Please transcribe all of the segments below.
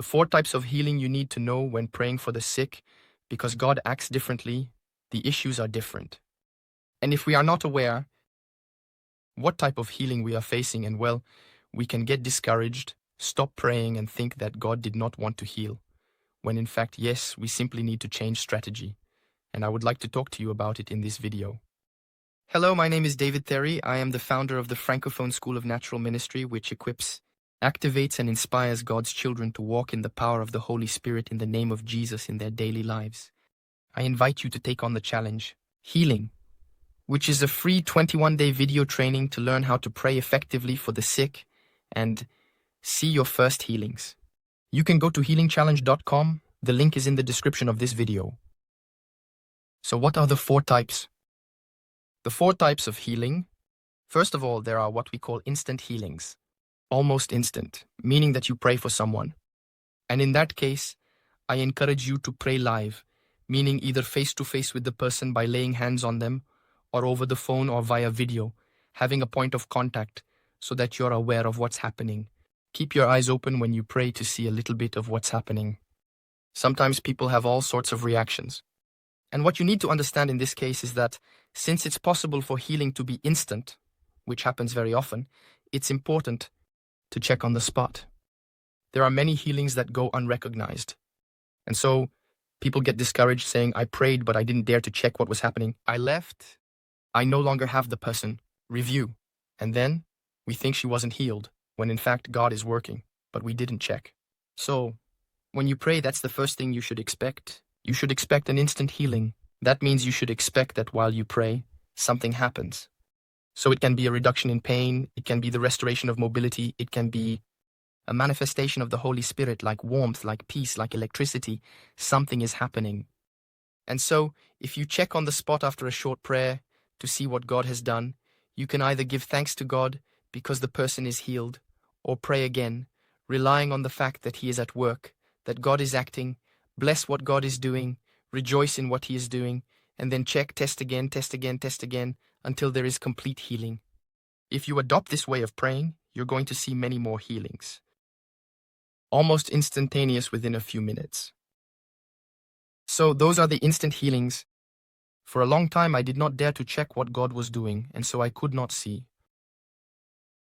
The 4 types of healing you need to know when praying for the sick, because God acts differently, the issues are different. And if we are not aware what type of healing we are facing, and well, we can get discouraged, stop praying and think that God did not want to heal, when in fact, yes, we simply need to change strategy. And I would like to talk to you about it in this video. Hello, my name is David Terry. I am the founder of the Francophone School of Natural Ministry, which equips, activates, and inspires God's children to walk in the power of the Holy Spirit in the name of Jesus in their daily lives. I invite you to take on the challenge, Healing, which is a free 21-day video training to learn how to pray effectively for the sick and see your first healings. You can go to healingchallenge.com. The link is in the description of this video. So what are the 4 types? The 4 types of healing. First of all, there are what we call instant healings. Almost instant, meaning that you pray for someone. And in that case, I encourage you to pray live, meaning either face-to-face with the person by laying hands on them, or over the phone or via video, having a point of contact so that you're aware of what's happening. Keep your eyes open when you pray to see a little bit of what's happening. Sometimes people have all sorts of reactions. And what you need to understand in this case is that since it's possible for healing to be instant, which happens very often, it's important to check on the spot. There are many healings that go unrecognized. And so people get discouraged saying, I prayed, but I didn't dare to check what was happening. I left. I no longer have the person. Review. And then we think she wasn't healed, when in fact God is working, but we didn't check. So when you pray, that's the first thing you should expect. You should expect an instant healing. That means you should expect that while you pray, something happens. So it can be a reduction in pain, it can be the restoration of mobility, it can be a manifestation of the Holy Spirit, like warmth, like peace, like electricity. Something is happening. And so, if you check on the spot after a short prayer to see what God has done, you can either give thanks to God because the person is healed, or pray again, relying on the fact that He is at work, that God is acting, bless what God is doing, rejoice in what He is doing, and then check, test again, until there is complete healing. If you adopt this way of praying, you're going to see many more healings. Almost instantaneous within a few minutes. So those are the instant healings. For a long time, I did not dare to check what God was doing, and so I could not see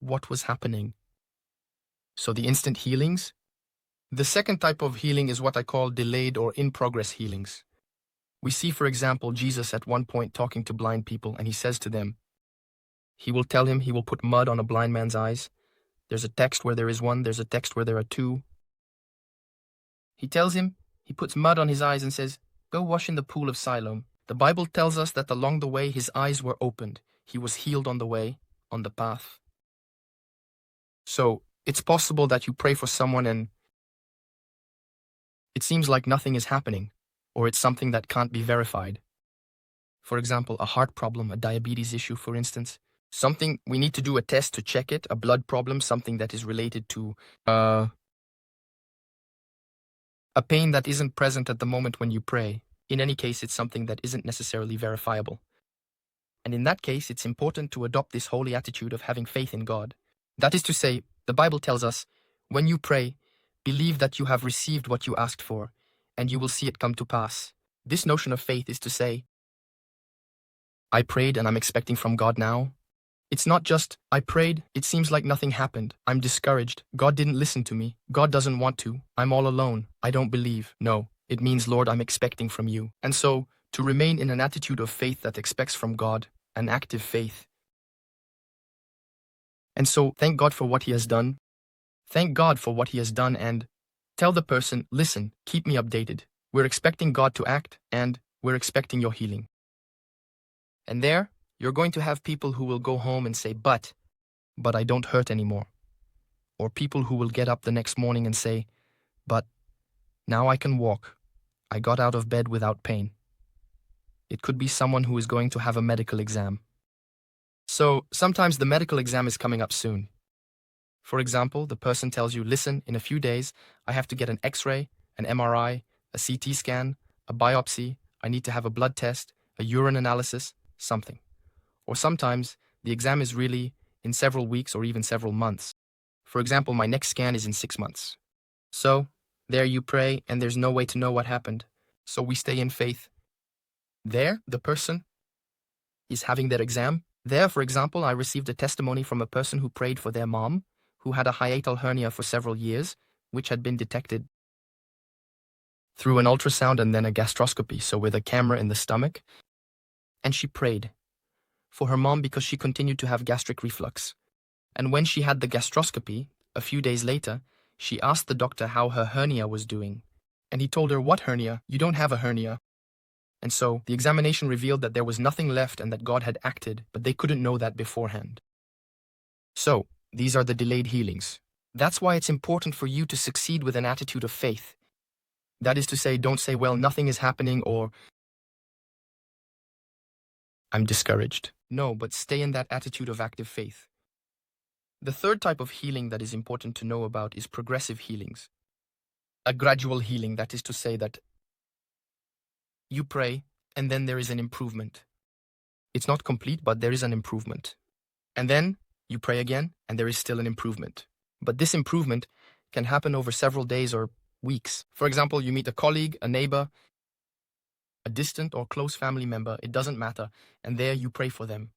what was happening. So the instant healings. The second type of healing is what I call delayed or in-progress healings. We see, for example, Jesus at one point talking to blind people, and He says to them, He will tell him He will put mud on a blind man's eyes. There's a text where there is 1, there's a text where there are 2. He tells him, He puts mud on his eyes and says, go wash in the pool of Siloam. The Bible tells us that along the way his eyes were opened. He was healed on the way, on the path. So it's possible that you pray for someone and it seems like nothing is happening, or it's something that can't be verified. For example, a heart problem, a diabetes issue, for instance. Something we need to do a test to check it, a blood problem, something that is related to a pain that isn't present at the moment when you pray. In any case, it's something that isn't necessarily verifiable. And in that case, it's important to adopt this holy attitude of having faith in God. That is to say, the Bible tells us, when you pray, believe that you have received what you asked for, and you will see it come to pass. This notion of faith is to say, I prayed and I'm expecting from God now. It's not just, I prayed, it seems like nothing happened. I'm discouraged. God didn't listen to me. God doesn't want to. I'm all alone. I don't believe. No, it means, Lord, I'm expecting from you. And so, to remain in an attitude of faith that expects from God, an active faith. And so, thank God for what He has done. Thank God for what He has done and tell the person, listen, keep me updated. We're expecting God to act and we're expecting your healing. And there, you're going to have people who will go home and say, but I don't hurt anymore. Or people who will get up the next morning and say, but now I can walk. I got out of bed without pain. It could be someone who is going to have a medical exam. So sometimes the medical exam is coming up soon. For example, the person tells you, listen, in a few days, I have to get an X-ray, an MRI, a CT scan, a biopsy, I need to have a blood test, a urine analysis, something. Or sometimes the exam is really in several weeks or even several months. For example, my next scan is in 6 months. So There you pray, and there's no way to know what happened. So we stay in faith. There, the person is having their exam. There, for example, I received a testimony from a person who prayed for their mom, who had a hiatal hernia for several years, which had been detected through an ultrasound and then a gastroscopy, so with a camera in the stomach. And she prayed for her mom because she continued to have gastric reflux. And when she had the gastroscopy, a few days later, she asked the doctor how her hernia was doing. And he told her, "What hernia? You don't have a hernia." And so the examination revealed that there was nothing left and that God had acted, but they couldn't know that beforehand. So, these are the delayed healings. That's why it's important for you to succeed with an attitude of faith. That is to say, don't say, "Well, nothing is happening," or "I'm discouraged." No, but stay in that attitude of active faith. The third type of healing that is important to know about is progressive healings. A gradual healing, that is to say that you pray and then there is an improvement. It's not complete, but there is an improvement. And then you pray again and there is still an improvement. But this improvement can happen over several days or weeks. For example, you meet a colleague, a neighbor, a distant or close family member, it doesn't matter, and there you pray for them.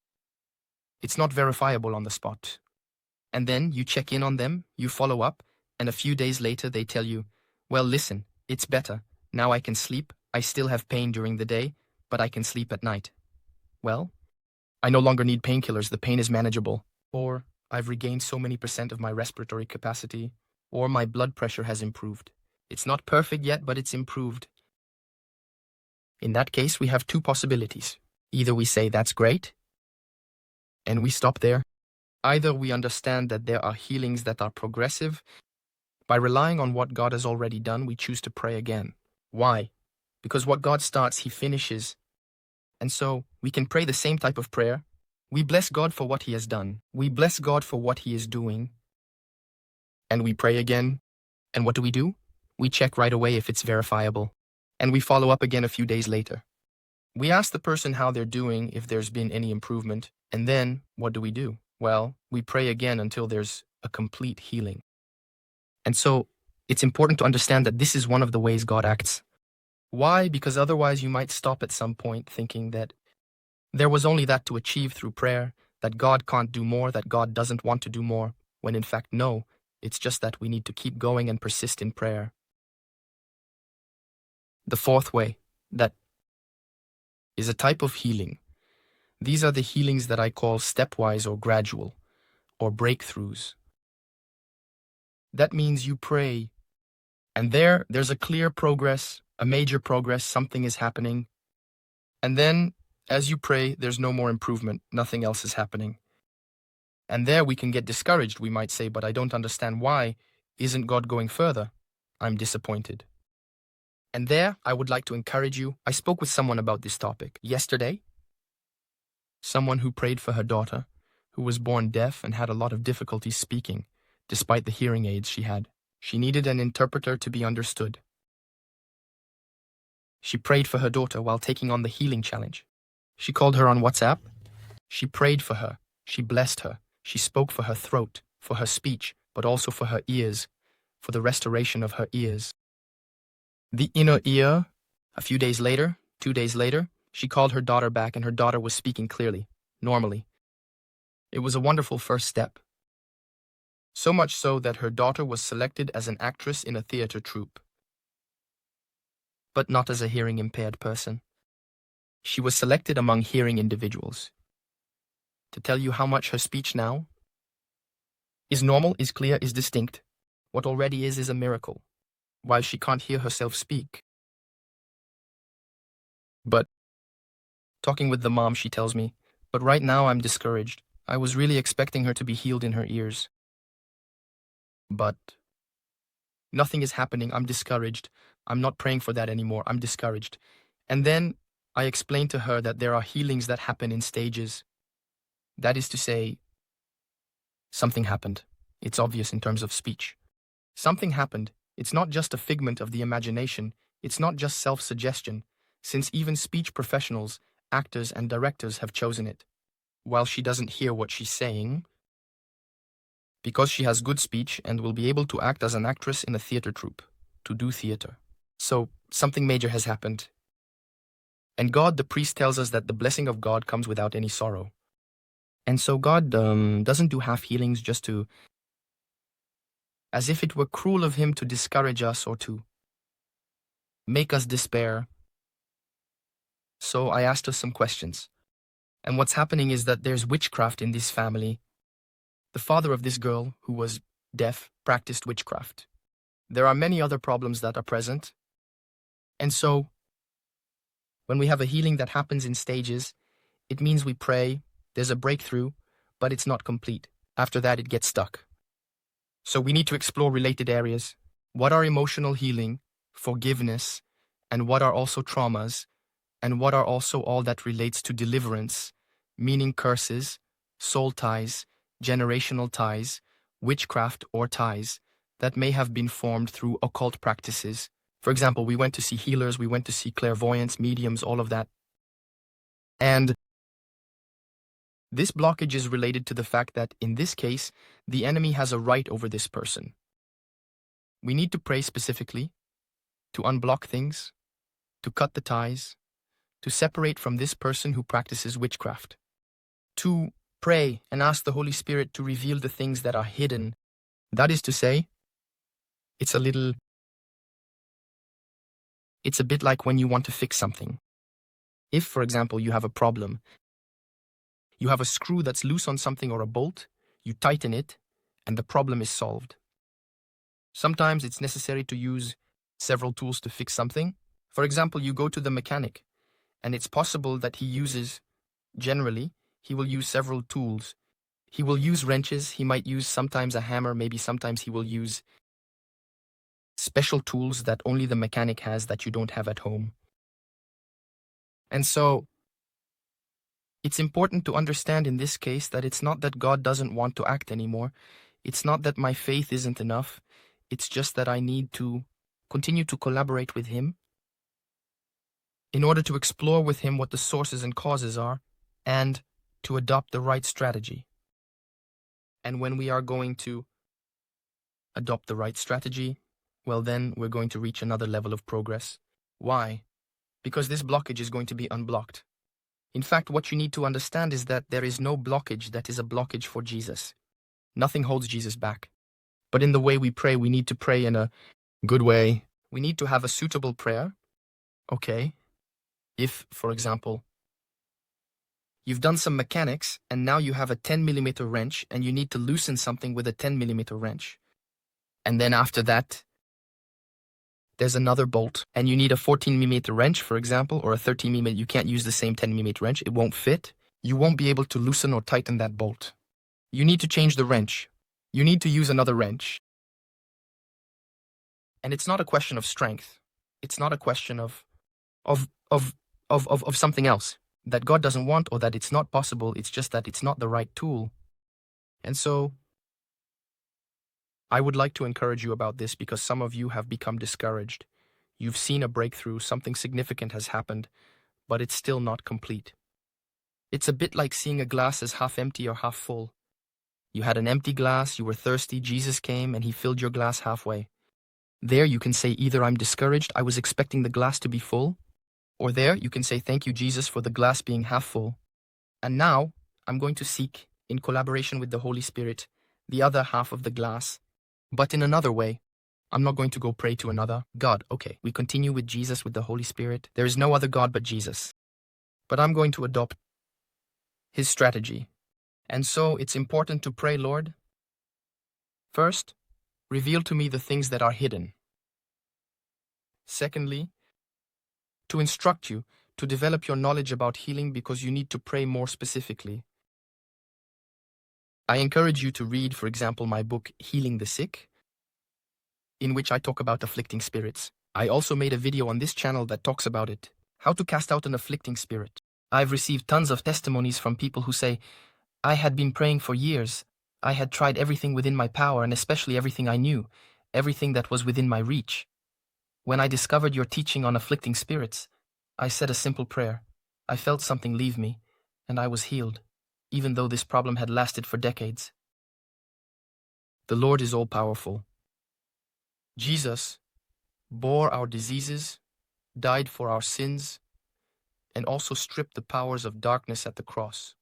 It's not verifiable on the spot. And then you check in on them, you follow up, and a few days later they tell you, "Well, listen, it's better. Now I can sleep. I still have pain during the day, but I can sleep at night. Well, I no longer need painkillers. The pain is manageable." Or, "I've regained so many % of my respiratory capacity." Or, "My blood pressure has improved. It's not perfect yet, but it's improved." In that case, we have two possibilities. Either we say, "That's great," and we stop there. Either we understand that there are healings that are progressive. By relying on what God has already done, we choose to pray again. Why? Because what God starts, He finishes. And so, we can pray the same type of prayer. We bless God for what He has done. We bless God for what He is doing. And we pray again. And what do? We check right away if it's verifiable. And we follow up again a few days later. We ask the person how they're doing, if there's been any improvement. And then, what do? Well, we pray again until there's a complete healing. And so, it's important to understand that this is one of the ways God acts. Why? Because otherwise you might stop at some point thinking that there was only that to achieve through prayer, that God can't do more, that God doesn't want to do more, when in fact, no, it's just that we need to keep going and persist in prayer. The fourth way, that is a type of healing. These are the healings that I call stepwise or gradual, or breakthroughs. That means you pray, and there's a clear progress, a major progress, something is happening. And then, as you pray, there's no more improvement, nothing else is happening. And there we can get discouraged, we might say, "But I don't understand why. Isn't God going further? I'm disappointed." And there, I would like to encourage you. I spoke with someone about this topic yesterday. Someone who prayed for her daughter, who was born deaf and had a lot of difficulty speaking, despite the hearing aids she had. She needed an interpreter to be understood. She prayed for her daughter while taking on the healing challenge. She called her on WhatsApp. She prayed for her. She blessed her. She spoke for her throat, for her speech, but also for her ears, for the restoration of her ears. The inner ear. A few days later, 2 days later, she called her daughter back and her daughter was speaking clearly, normally. It was a wonderful first step. So much so that her daughter was selected as an actress in a theater troupe. But not as a hearing-impaired person. She was selected among hearing individuals. To tell you how much her speech now is normal, is clear, is distinct. What already is a miracle, while she can't hear herself speak. But, talking with the mom, she tells me, "But right now I'm discouraged. I was really expecting her to be healed in her ears. But nothing is happening. I'm discouraged. I'm not praying for that anymore. I'm discouraged." And then I explained to her that there are healings that happen in stages. That is to say, something happened. It's obvious in terms of speech. Something happened. It's not just a figment of the imagination. It's not just self-suggestion, since even speech professionals, actors and directors have chosen it. While she doesn't hear what she's saying, because she has good speech and will be able to act as an actress in a theater troupe. to do theater. So something major has happened. And God, the priest, tells us that the blessing of God comes without any sorrow. And so God doesn't do half healings just to, as if it were cruel of him to discourage us or to make us despair. So I asked us some questions. And what's happening is that there's witchcraft in this family. The father of this girl, who was deaf, practiced witchcraft. There are many other problems that are present. And so, when we have a healing that happens in stages, it means we pray, there's a breakthrough, but it's not complete. After that, it gets stuck. So we need to explore related areas. What are emotional healing, forgiveness, and what are also traumas, and what are also all that relates to deliverance, meaning curses, soul ties, generational ties, witchcraft or ties that may have been formed through occult practices. For example, we went to see healers, we went to see clairvoyants, mediums, all of that. And this blockage is related to the fact that, in this case, the enemy has a right over this person. We need to pray specifically to unblock things, to cut the ties, to separate from this person who practices witchcraft, to pray and ask the Holy Spirit to reveal the things that are hidden. That is to say, it's a bit like when you want to fix something. If, for example, you have a problem, you have a screw that's loose on something or a bolt, you tighten it, and the problem is solved. Sometimes it's necessary to use several tools to fix something. For example, you go to the mechanic, and it's possible that he will use several tools. He will use wrenches, he might use sometimes a hammer, maybe sometimes he will use special tools that only the mechanic has that you don't have at home. And so, it's important to understand in this case that it's not that God doesn't want to act anymore. It's not that my faith isn't enough. It's just that I need to continue to collaborate with Him in order to explore with Him what the sources and causes are and to adopt the right strategy. And when we are going to adopt the right strategy, well then we're going to reach another level of progress. Why? Because this blockage is going to be unblocked. In fact, what you need to understand is that there is no blockage that is a blockage for Jesus. Nothing holds Jesus back. But in the way we pray, we need to pray in a good way. We need to have a suitable prayer. Okay. If, for example, you've done some mechanics and now you have a 10mm wrench and you need to loosen something with a 10mm wrench. And then after that, there's another bolt and you need a 14mm wrench, for example, or a 13mm. You can't use the same 10mm wrench. It won't fit. You won't be able to loosen or tighten that bolt. You need to change the wrench. You need to use another wrench. And it's not a question of strength. It's not a question of something else that God doesn't want or that it's not possible. It's just that it's not the right tool. And so I would like to encourage you about this because some of you have become discouraged. You've seen a breakthrough, something significant has happened, but it's still not complete. It's a bit like seeing a glass as half empty or half full. You had an empty glass, you were thirsty, Jesus came and He filled your glass halfway. There you can say either I'm discouraged, I was expecting the glass to be full, or there you can say thank you Jesus for the glass being half full. And now I'm going to seek, in collaboration with the Holy Spirit, the other half of the glass. But in another way, I'm not going to go pray to another God. Okay, we continue with Jesus, with the Holy Spirit. There is no other God but Jesus. But I'm going to adopt His strategy. And so it's important to pray, Lord, first, reveal to me the things that are hidden. Secondly, to instruct you to develop your knowledge about healing because you need to pray more specifically. I encourage you to read, for example, my book, Healing the Sick, in which I talk about afflicting spirits. I also made a video on this channel that talks about it, how to cast out an afflicting spirit. I've received tons of testimonies from people who say, I had been praying for years. I had tried everything within my power and especially everything I knew, everything that was within my reach. When I discovered your teaching on afflicting spirits, I said a simple prayer. I felt something leave me, and I was healed, even though this problem had lasted for decades. The Lord is all-powerful. Jesus bore our diseases, died for our sins, and also stripped the powers of darkness at the cross.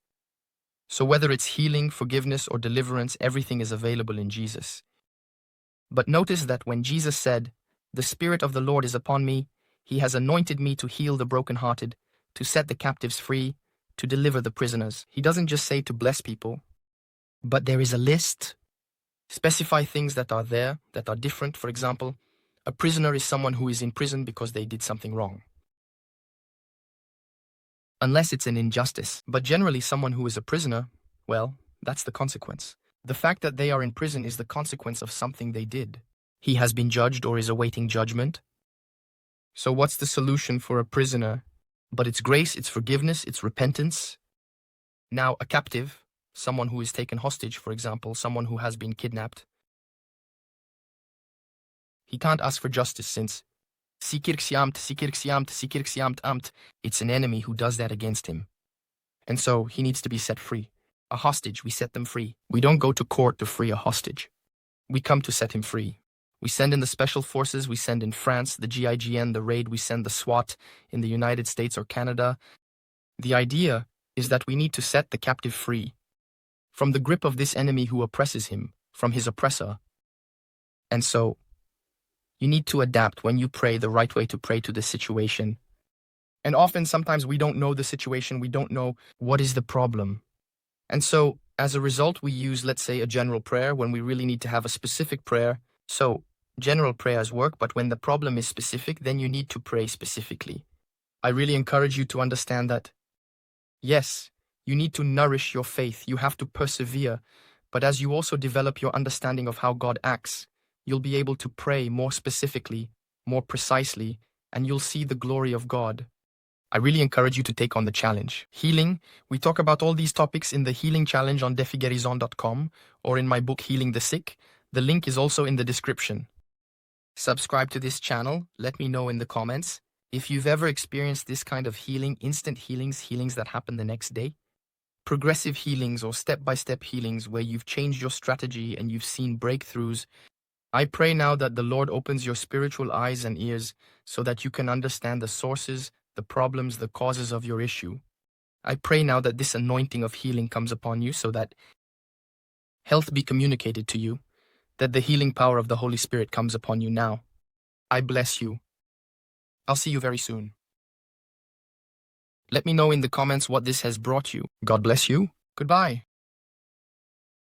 So whether it's healing, forgiveness, or deliverance, everything is available in Jesus. But notice that when Jesus said, "The Spirit of the Lord is upon me, He has anointed me to heal the brokenhearted, to set the captives free, to deliver the prisoners," He doesn't just say to bless people, but there is a list. Specify things that are there, that are different. For example, a prisoner is someone who is in prison because they did something wrong, unless it's an injustice. But generally, someone who is a prisoner, well, that's the consequence. The fact that they are in prison is the consequence of something they did. He has been judged or is awaiting judgment. So what's the solution for a prisoner? But it's grace, it's forgiveness, it's repentance. Now, a captive, someone who is taken hostage, for example, someone who has been kidnapped, he can't ask for justice since it's an enemy who does that against him. And so he needs to be set free. A hostage, we set them free. We don't go to court to free a hostage. We come to set him free. We send in the special forces, we send in France, the GIGN, the RAID, we send the SWAT in the United States or Canada. The idea is that we need to set the captive free from the grip of this enemy who oppresses him, from his oppressor. And so you need to adapt when you pray the right way to pray to the situation. And often, sometimes we don't know the situation, we don't know what is the problem. And so, as a result, we use, let's say, a general prayer when we really need to have a specific prayer. So, general prayers work, but when the problem is specific, then you need to pray specifically. I really encourage you to understand that, yes, you need to nourish your faith, you have to persevere, but as you also develop your understanding of how God acts, you'll be able to pray more specifically, more precisely, and you'll see the glory of God. I really encourage you to take on the challenge. Healing, we talk about all these topics in the Healing Challenge on defigerizon.com or in my book Healing the Sick. The link is also in the description. Subscribe to this channel, let me know in the comments if you've ever experienced this kind of healing, instant healings that happen the next day. Progressive healings or step-by-step healings where you've changed your strategy and you've seen breakthroughs. I pray now that the Lord opens your spiritual eyes and ears so that you can understand the sources, the problems, the causes of your issue. I pray now that this anointing of healing comes upon you so that health be communicated to you, that the healing power of the Holy Spirit comes upon you now. I bless you. I'll see you very soon. Let me know in the comments what this has brought you. God bless you. Goodbye.